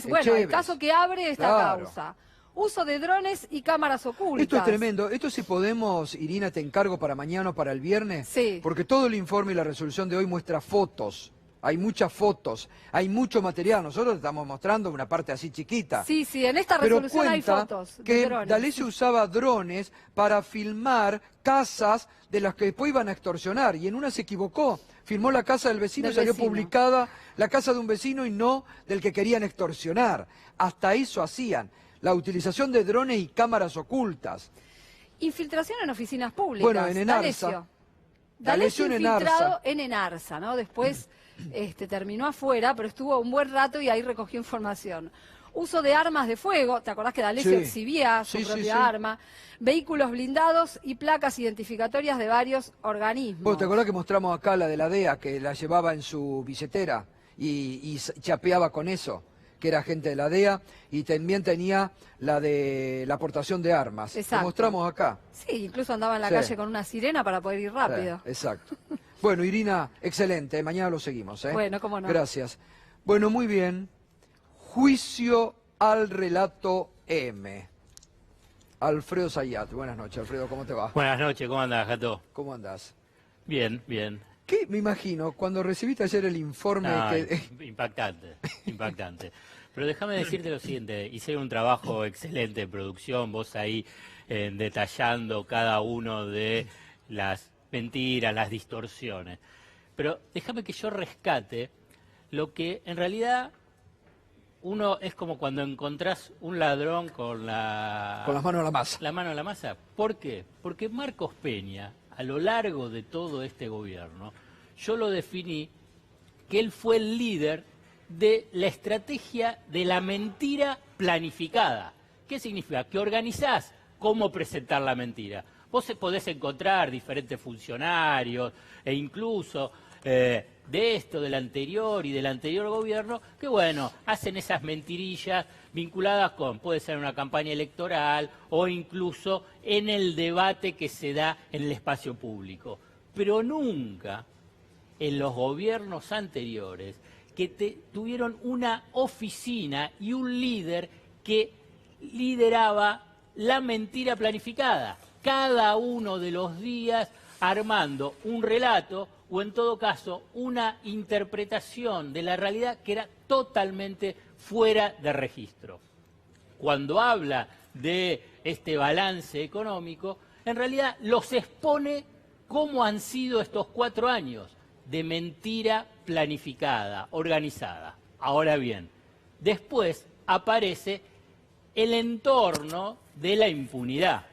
bueno, el caso que abre esta causa. Uso de drones y cámaras ocultas. Esto es tremendo. Esto si podemos, Irina, te encargo para mañana o para el viernes. Sí. Porque todo el informe y la resolución de hoy muestra fotos. Hay muchas fotos, hay mucho material. Nosotros estamos mostrando una parte así chiquita. Sí, en esta resolución hay fotos de que drones. D'Alessio usaba drones para filmar casas de las que después iban a extorsionar. Y en una se equivocó. Filmó la casa del vecino y salió publicada la casa de un vecino y no del que querían extorsionar. Hasta eso hacían. La utilización de drones y cámaras ocultas. Infiltración en oficinas públicas. Bueno, en Enarsa. D'Alessio infiltrado en Enarsa, ¿no? Después terminó afuera, pero estuvo un buen rato y ahí recogió información. Uso de armas de fuego, ¿te acordás que D'Alessio exhibía su propia arma? Vehículos blindados y placas identificatorias de varios organismos. Bueno, ¿te acordás que mostramos acá la de la DEA, que la llevaba en su billetera y chapeaba con eso? Que era agente de la DEA, y también tenía la de la aportación de armas. Exacto. Lo mostramos acá. Sí, incluso andaba en la calle con una sirena para poder ir rápido. Exacto. Bueno, Irina, excelente. Mañana lo seguimos. Bueno, cómo no. Gracias. Bueno, muy bien. Juicio al relato M. Alfredo Zayat. Buenas noches, Alfredo. ¿Cómo te va? Buenas noches, ¿cómo andás, Gato? ¿Cómo andás? Bien, bien. ¿Qué? Me imagino, cuando recibiste ayer el informe Impactante, impactante. Pero déjame decirte lo siguiente, hice un trabajo excelente de producción, vos ahí detallando cada uno de las mentiras, las distorsiones. Pero déjame que yo rescate lo que en realidad uno es como cuando encontrás un ladrón con con las manos en la masa. la mano en la masa. ¿Por qué? Porque Marcos Peña, a lo largo de todo este gobierno, yo lo definí que él fue el líder de la estrategia de la mentira planificada. ¿Qué significa? Que organizás cómo presentar la mentira. Vos podés encontrar diferentes funcionarios e incluso de esto, del anterior y del anterior gobierno, que bueno, hacen esas mentirillas vinculadas con, puede ser una campaña electoral o incluso en el debate que se da en el espacio público. Pero nunca en los gobiernos anteriores que tuvieron una oficina y un líder que lideraba la mentira planificada, cada uno de los días armando un relato o en todo caso una interpretación de la realidad que era totalmente fuera de registro. Cuando habla de este balance económico, en realidad los expone cómo han sido estos 4 años de mentira planificada, organizada. Ahora bien, después aparece el entorno de la impunidad,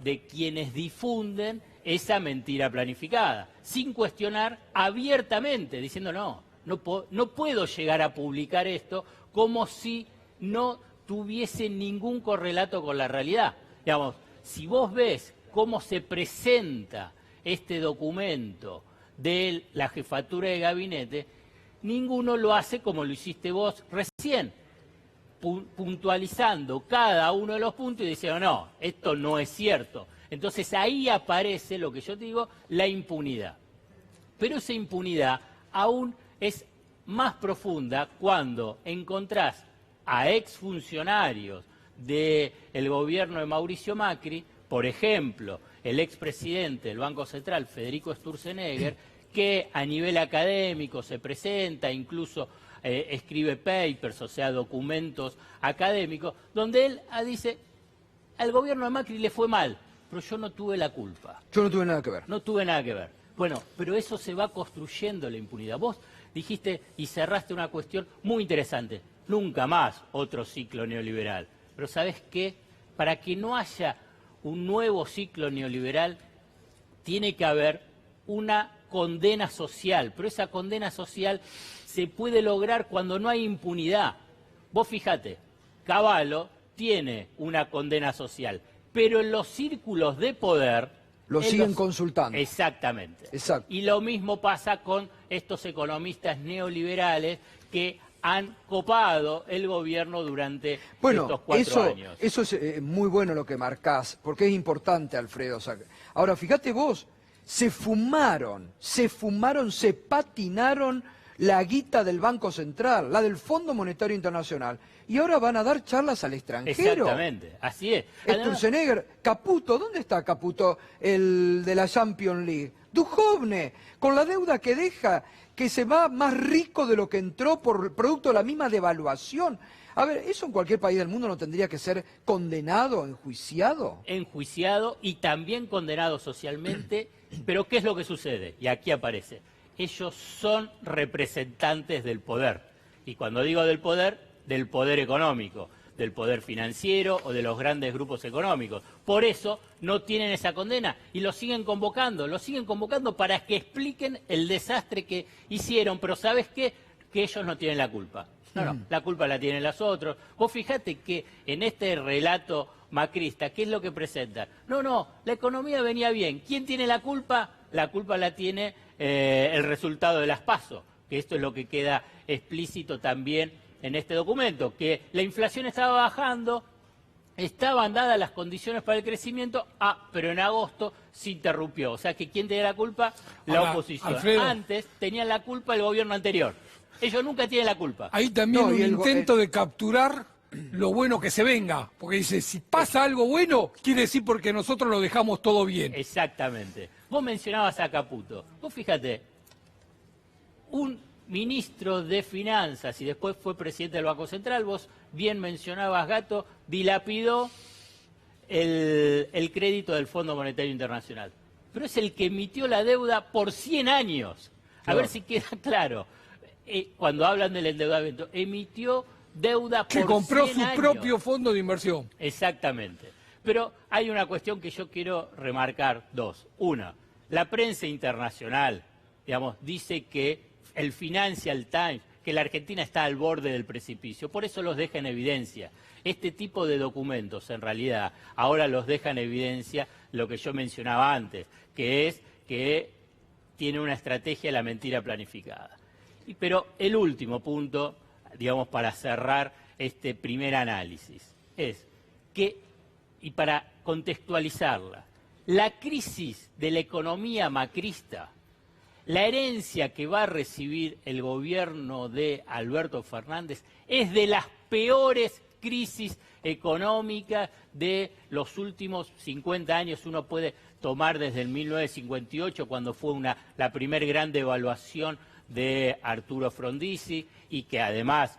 de quienes difunden esa mentira planificada, sin cuestionar abiertamente, diciendo no puedo llegar a publicar esto como si no tuviese ningún correlato con la realidad. Digamos, si vos ves cómo se presenta este documento de la jefatura de gabinete, ninguno lo hace como lo hiciste vos recién, puntualizando cada uno de los puntos y diciendo, no, esto no es cierto. Entonces ahí aparece, lo que yo te digo, la impunidad. Pero esa impunidad aún es más profunda cuando encontrás a exfuncionarios del gobierno de Mauricio Macri, por ejemplo, el expresidente del Banco Central, Federico Sturzenegger, que a nivel académico se presenta, incluso escribe papers, o sea, documentos académicos, donde él dice, al gobierno de Macri le fue mal, pero yo no tuve la culpa. Yo no tuve nada que ver. No tuve nada que ver. Bueno, pero eso se va construyendo la impunidad. Vos dijiste y cerraste una cuestión muy interesante. Nunca más otro ciclo neoliberal. Pero ¿sabés qué? Para que no haya un nuevo ciclo neoliberal, tiene que haber una condena social. Pero esa condena social se puede lograr cuando no hay impunidad. Vos fíjate, Cavallo tiene una condena social, pero en los círculos de poder Lo siguen consultando. Exactamente. Exacto. Y lo mismo pasa con estos economistas neoliberales que han copado el gobierno durante estos 4 años. Eso es muy bueno lo que marcás, porque es importante, Alfredo. Ahora, fíjate vos, se patinaron la guita del Banco Central, la del Fondo Monetario Internacional, y ahora van a dar charlas al extranjero. Exactamente, así es. Sturzenegger, Caputo, ¿dónde está Caputo, el de la Champions League? Duhovne, con la deuda que deja, que se va más rico de lo que entró por producto de la misma devaluación. A ver, ¿eso en cualquier país del mundo no tendría que ser condenado, enjuiciado? Enjuiciado y también condenado socialmente, pero ¿qué es lo que sucede? Y aquí aparece. Ellos son representantes del poder. Y cuando digo del poder económico, del poder financiero o de los grandes grupos económicos. Por eso no tienen esa condena y lo siguen convocando para que expliquen el desastre que hicieron. Pero ¿sabes qué? Que ellos no tienen la culpa. No, la culpa la tienen los otros. Vos fijate que en este relato macrista, ¿qué es lo que presentan? No, la economía venía bien. ¿Quién tiene la culpa? La culpa la tiene el resultado de las PASO, que esto es lo que queda explícito también en este documento, que la inflación estaba bajando, estaban dadas las condiciones para el crecimiento, pero en agosto se interrumpió. O sea que ¿quién tenía la culpa? La Ahora, oposición. Alfredo, antes tenía la culpa el gobierno anterior. Ellos nunca tienen la culpa. ahí también No, un y el intento de capturar lo bueno que se venga. Porque dice, si pasa algo bueno, quiere decir porque nosotros lo dejamos todo bien. Exactamente. Vos mencionabas a Caputo. Vos fíjate, un ministro de Finanzas y después fue presidente del Banco Central, vos bien mencionabas, Gato, dilapidó el crédito del Fondo Monetario Internacional. Pero es el que emitió la deuda por 100 años. A Claro. ver si queda claro. Cuando hablan del endeudamiento, emitió deuda Que por compró 100 su años. propio fondo de inversión. Exactamente. Pero hay una cuestión que yo quiero remarcar, dos. Una, la prensa internacional, digamos, dice que el Financial Times, que la Argentina está al borde del precipicio, por eso los deja en evidencia. Este tipo de documentos, en realidad, ahora los deja en evidencia lo que yo mencionaba antes, que es que tiene una estrategia de la mentira planificada. Pero el último punto, digamos, para cerrar este primer análisis, es que, y para contextualizarla, la crisis de la economía macrista, la herencia que va a recibir el gobierno de Alberto Fernández es de las peores crisis económicas de los últimos 50 años. Uno puede tomar desde el 1958, cuando fue la primer gran devaluación de Arturo Frondizi, y que además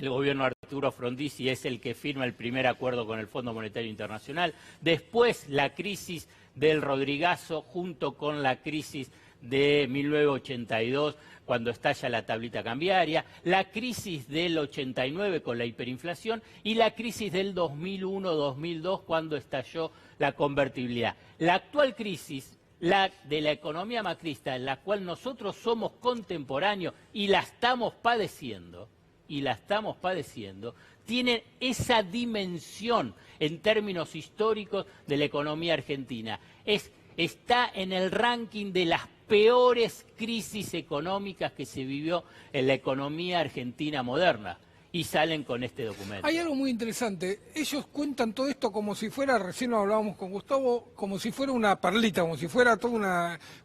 el gobierno de Arturo Frondizi es el que firma el primer acuerdo con el Fondo Monetario Internacional. Después la crisis del Rodrigazo junto con la crisis de 1982, cuando estalla la tablita cambiaria, la crisis del 89 con la hiperinflación y la crisis del 2001-2002 cuando estalló la convertibilidad. La actual crisis, la de la economía macrista, en la cual nosotros somos contemporáneos y la estamos padeciendo, tiene esa dimensión en términos históricos de la economía argentina. Está en el ranking de las peores crisis económicas que se vivió en la economía argentina moderna, y salen con este documento. Hay algo muy interesante. Ellos cuentan todo esto como si fuera, recién lo hablábamos con Gustavo, como si fuera una perlita, como si fuera todo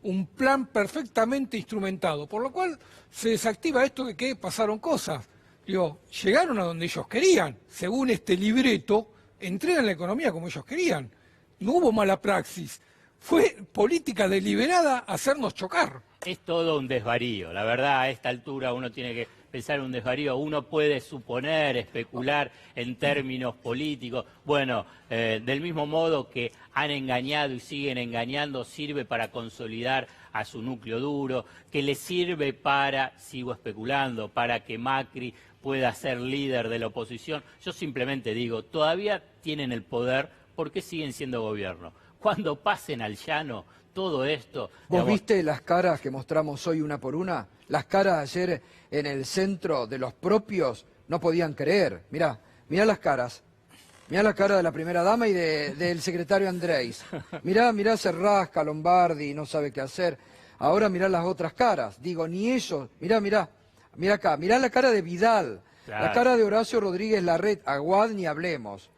un plan perfectamente instrumentado. Por lo cual se desactiva esto de que pasaron cosas. Digo, llegaron a donde ellos querían. Según este libreto, entregan la economía como ellos querían. No hubo mala praxis. Fue política deliberada hacernos chocar. Es todo un desvarío. La verdad, a esta altura uno tiene que pensar en un desvarío. Uno puede suponer, especular en términos políticos. Bueno, del mismo modo que han engañado y siguen engañando, sirve para consolidar a su núcleo duro, que le sirve para, sigo especulando, para que Macri pueda ser líder de la oposición. Yo simplemente digo, todavía tienen el poder porque siguen siendo gobierno. Cuando pasen al llano, todo esto... ¿Vos digamos, viste las caras que mostramos hoy una por una? Las caras ayer en el centro de los propios no podían creer. Mirá las caras. Mirá la cara de la primera dama y del secretario Andrés. Mirá, se rasca Lombardi, no sabe qué hacer. Ahora mirá las otras caras. Digo, ni ellos... Mirá acá. Mirá la cara de Vidal. Claro. La cara de Horacio Rodríguez Larreta. Aguad ni hablemos.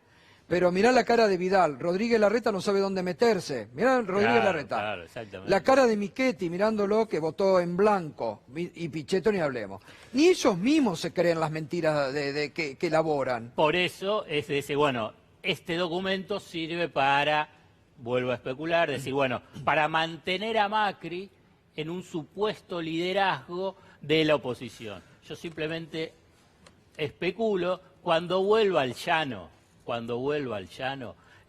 Pero mirá la cara de Vidal. Rodríguez Larreta no sabe dónde meterse. Mirá Rodríguez Larreta. Claro, exactamente. La cara de Michetti mirándolo que votó en blanco. Y Pichetto ni hablemos. Ni ellos mismos se creen las mentiras que elaboran. Por eso es decir, bueno, este documento sirve para, vuelvo a especular, decir, bueno, para mantener a Macri en un supuesto liderazgo de la oposición. Yo simplemente especulo, cuando vuelva al llano,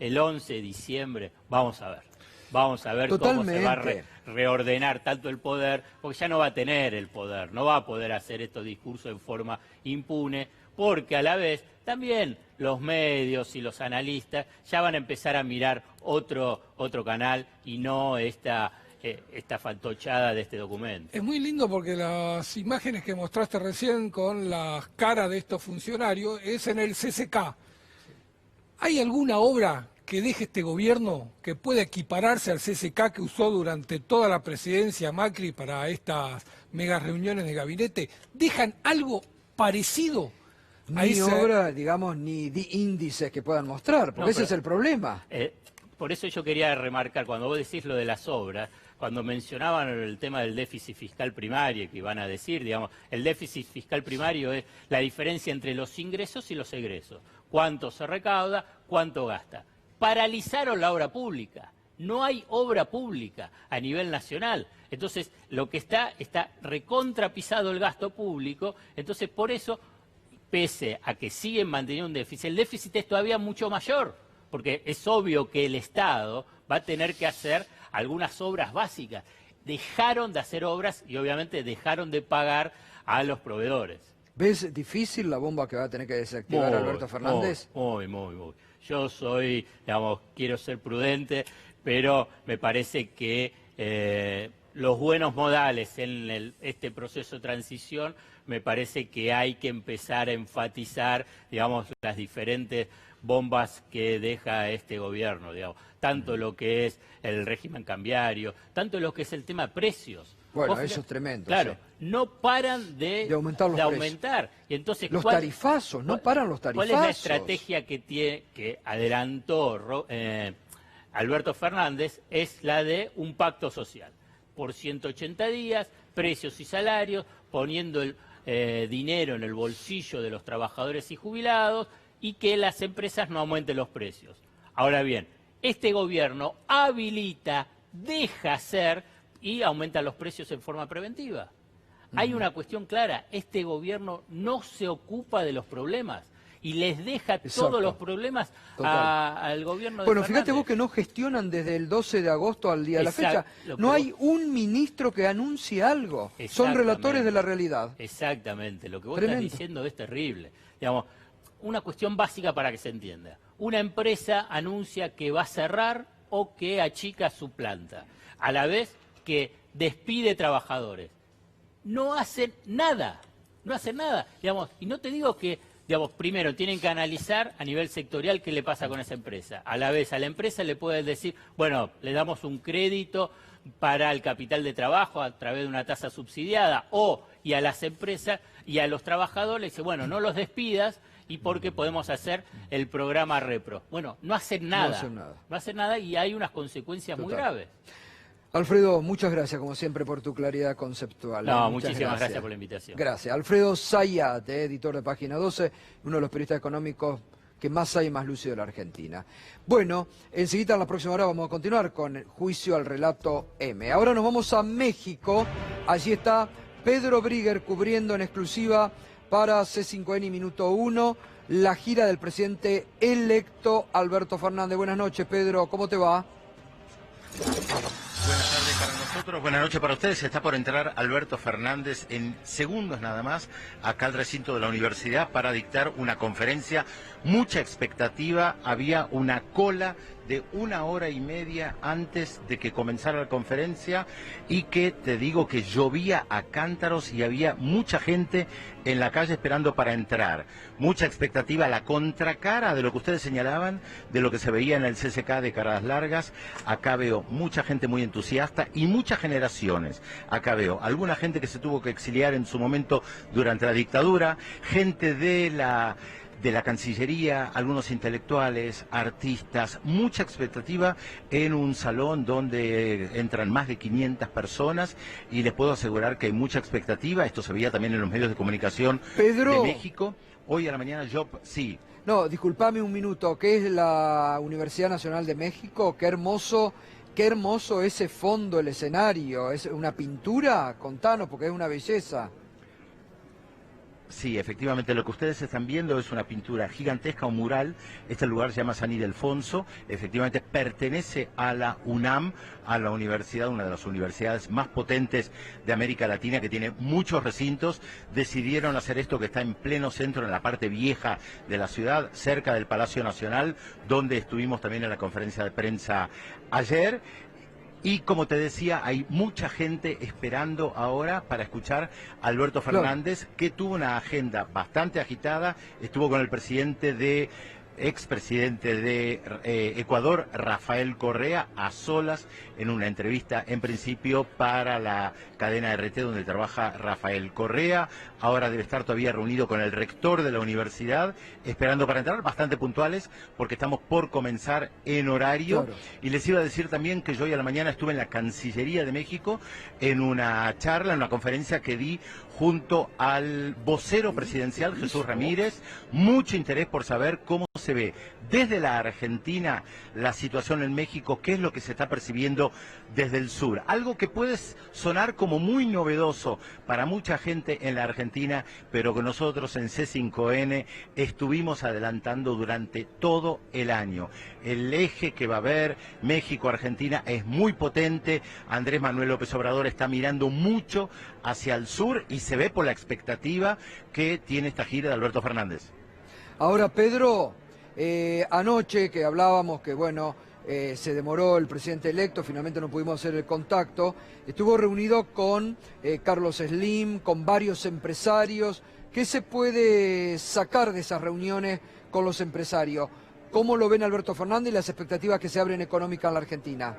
el 11 de diciembre, vamos a ver cómo se va a reordenar tanto el poder, porque ya no va a tener el poder, no va a poder hacer estos discursos en forma impune, porque a la vez también los medios y los analistas ya van a empezar a mirar otro canal y no esta fantochada de este documento. Es muy lindo porque las imágenes que mostraste recién con las caras de estos funcionarios es en el CCK. ¿Hay alguna obra que deje este gobierno que pueda equipararse al CCK que usó durante toda la presidencia Macri para estas mega reuniones de gabinete? ¿Dejan algo parecido Ni obra, digamos, ni índices que puedan mostrar, porque ese es el problema. Por eso yo quería remarcar, cuando vos decís lo de las obras, cuando mencionaban el tema del déficit fiscal primario, que iban a decir, digamos, el déficit fiscal primario es la diferencia entre los ingresos y los egresos. Cuánto se recauda, cuánto gasta. Paralizaron la obra pública. No hay obra pública a nivel nacional. Entonces, lo que está recontrapisado el gasto público. Entonces, por eso, pese a que siguen manteniendo un déficit, el déficit es todavía mucho mayor, porque es obvio que el Estado va a tener que hacer algunas obras básicas. Dejaron de hacer obras y obviamente dejaron de pagar a los proveedores. ¿Ves difícil la bomba que va a tener que desactivar Alberto Fernández? Muy. Yo soy, digamos, quiero ser prudente, pero me parece que los buenos modales en este proceso de transición, me parece que hay que empezar a enfatizar, digamos, las diferentes bombas que deja este gobierno, digamos, tanto lo que es el régimen cambiario, tanto lo que es el tema precios. Bueno, eso es tremendo. Claro, sí. No paran de aumentar. Y entonces, los tarifazos, no paran los tarifazos. ¿Cuál es la estrategia que adelantó Alberto Fernández? Es la de un pacto social. Por 180 días, precios y salarios, poniendo el dinero en el bolsillo de los trabajadores y jubilados y que las empresas no aumenten los precios. Ahora bien, este gobierno habilita, deja hacer y aumenta los precios en forma preventiva. Hay una cuestión clara, este gobierno no se ocupa de los problemas y les deja todos los problemas al gobierno de Bueno, Fernández. fíjate vos que no gestionan desde el 12 de agosto al día de la fecha. No hay un ministro que anuncie algo. Son relatores de la realidad. Exactamente, lo que vos estás diciendo es terrible. Digamos, una cuestión básica para que se entienda. Una empresa anuncia que va a cerrar o que achica su planta, a la vez que despide trabajadores. No hacen nada, digamos, y no te digo que, digamos, primero tienen que analizar a nivel sectorial qué le pasa con esa empresa. A la vez a la empresa le pueden decir, bueno, le damos un crédito para el capital de trabajo a través de una tasa subsidiada, y a las empresas y a los trabajadores le dice, bueno, no los despidas y porque podemos hacer el programa Repro. Bueno, no hacen nada. No hacen nada y hay unas consecuencias muy graves. Alfredo, muchas gracias, como siempre, por tu claridad conceptual. No, muchísimas gracias por la invitación. Gracias. Alfredo Zayat, editor de Página 12, uno de los periodistas económicos que más hay y más lúcido de la Argentina. Bueno, enseguida en la próxima hora vamos a continuar con el juicio al relato M. Ahora nos vamos a México. Allí está Pedro Brigger cubriendo en exclusiva para C5N y Minuto 1 la gira del presidente electo Alberto Fernández. Buenas noches, Pedro. ¿Cómo te va? Buenas tardes para nosotros, buenas noches para ustedes. Está por entrar Alberto Fernández en segundos nada más acá al recinto de la universidad para dictar una conferencia. Mucha expectativa, había una cola de 1 hora y media antes de que comenzara la conferencia y que te digo que llovía a cántaros y había mucha gente en la calle esperando para entrar. Mucha expectativa, la contracara de lo que ustedes señalaban, de lo que se veía en el CCK de Caras Largas. Acá veo mucha gente muy entusiasta y muchas generaciones. Acá veo alguna gente que se tuvo que exiliar en su momento durante la dictadura, gente de la Cancillería, algunos intelectuales, artistas, mucha expectativa en un salón donde entran más de 500 personas y les puedo asegurar que hay mucha expectativa. Esto se veía también en los medios de comunicación de México. Hoy a la mañana sí. No, discúlpame un minuto, ¿qué es la Universidad Nacional de México? Qué hermoso ese fondo, el escenario. ¿Es una pintura? Contanos, porque es una belleza. Sí, efectivamente, lo que ustedes están viendo es una pintura gigantesca, un mural. Este lugar se llama San Ildefonso, efectivamente pertenece a la UNAM, a la universidad, una de las universidades más potentes de América Latina, que tiene muchos recintos. Decidieron hacer esto que está en pleno centro, en la parte vieja de la ciudad, cerca del Palacio Nacional, donde estuvimos también en la conferencia de prensa ayer. Y como te decía, hay mucha gente esperando ahora para escuchar a Alberto Fernández, que tuvo una agenda bastante agitada. Estuvo con el presidente de expresidente de Ecuador, Rafael Correa, a solas en una entrevista en principio para la cadena RT donde trabaja Rafael Correa. Ahora debe estar todavía reunido con el rector de la universidad, esperando para entrar, bastante puntuales, porque estamos por comenzar en horario. Claro. Y les iba a decir también que yo hoy a la mañana estuve en la Cancillería de México en una charla, en una conferencia que di junto al vocero presidencial Jesús Ramírez. Mucho interés por saber cómo se ve desde la Argentina la situación en México, qué es lo que se está percibiendo desde el sur. Algo que puede sonar como muy novedoso para mucha gente en la Argentina, pero que nosotros en C5N estuvimos adelantando durante todo el año. El eje que va a haber México-Argentina es muy potente. Andrés Manuel López Obrador está mirando mucho hacia el sur y se ve por la expectativa que tiene esta gira de Alberto Fernández. Ahora, Pedro, anoche que hablábamos que, bueno, se demoró el presidente electo, finalmente no pudimos hacer el contacto, estuvo reunido con Carlos Slim, con varios empresarios. ¿Qué se puede sacar de esas reuniones con los empresarios? ¿Cómo lo ven Alberto Fernández y las expectativas que se abren económicas en la Argentina?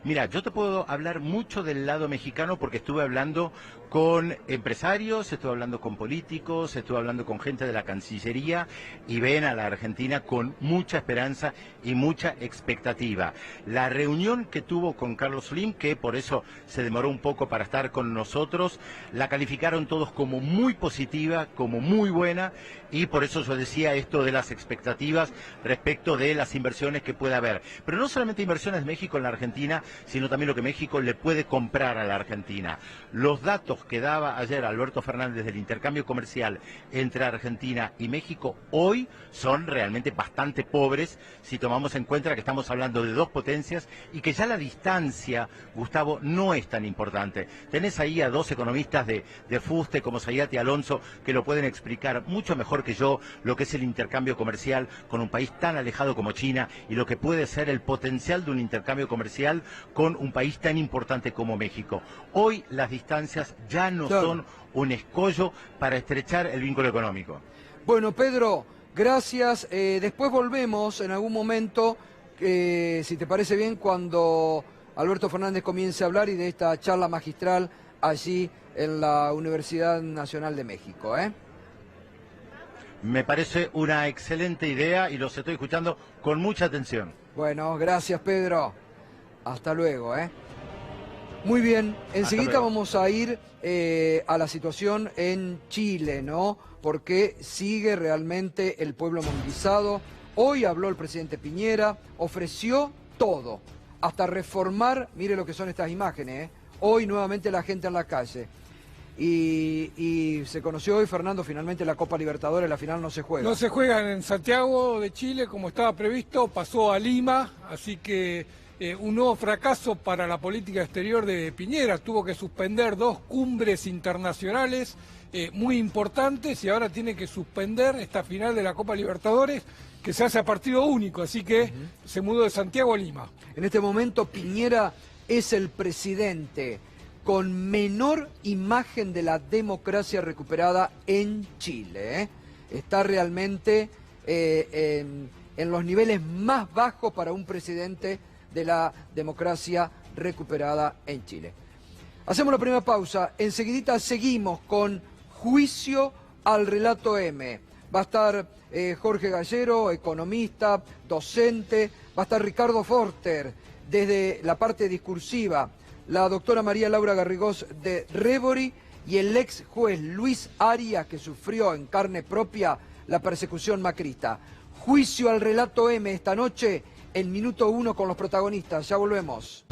Mira, yo te puedo hablar mucho del lado mexicano porque estuve hablando con empresarios, estuve hablando con políticos, estuve hablando con gente de la Cancillería y ven a la Argentina con mucha esperanza y mucha expectativa. La reunión que tuvo con Carlos Slim, que por eso se demoró un poco para estar con nosotros, la calificaron todos como muy positiva, como muy buena, y por eso yo decía esto de las expectativas respecto de las inversiones que pueda haber. Pero no solamente inversiones de México en la Argentina, sino también lo que México le puede comprar a la Argentina. Los datos que daba ayer Alberto Fernández del intercambio comercial entre Argentina y México hoy son realmente bastante pobres si tomamos en cuenta que estamos hablando de dos potencias y que ya la distancia, Gustavo, no es tan importante. Tenés ahí a dos economistas de fuste como Sayat y Alonso que lo pueden explicar mucho mejor que yo lo que es el intercambio comercial con un país tan alejado como China y lo que puede ser el potencial de un intercambio comercial con un país tan importante como México. Hoy las distancias ya no son un escollo para estrechar el vínculo económico. Bueno, Pedro, gracias. Después volvemos en algún momento, si te parece bien, cuando Alberto Fernández comience a hablar y de esta charla magistral allí en la Universidad Nacional de México, ¿eh? Me parece una excelente idea y los estoy escuchando con mucha atención. Bueno, gracias, Pedro. Hasta luego, ¿eh? Muy bien, enseguida vamos a ir a la situación en Chile, ¿no? Porque sigue realmente el pueblo movilizado. Hoy habló el presidente Piñera, ofreció todo, hasta reformar, mire lo que son estas imágenes, ¿eh? Hoy nuevamente la gente en la calle. Y se conoció hoy, Fernando, finalmente la Copa Libertadores, la final no se juega. No se juega en Santiago de Chile como estaba previsto, pasó a Lima, así que un nuevo fracaso para la política exterior de Piñera. Tuvo que suspender 2 cumbres internacionales muy importantes y ahora tiene que suspender esta final de la Copa Libertadores que se hace a partido único, así que se mudó de Santiago a Lima. En este momento Piñera es el presidente con menor imagen de la democracia recuperada en Chile, ¿eh? Está realmente en los niveles más bajos para un presidente de la democracia recuperada en Chile. Hacemos la primera pausa, enseguidita seguimos con Juicio al Relato M. Va a estar Jorge Gallero, economista, docente, va a estar Ricardo Forster desde la parte discursiva, la doctora María Laura Garrigós de Rébori y el ex juez Luis Arias, que sufrió en carne propia la persecución macrista. Juicio al Relato M esta noche en Minuto 1 con los protagonistas. Ya volvemos.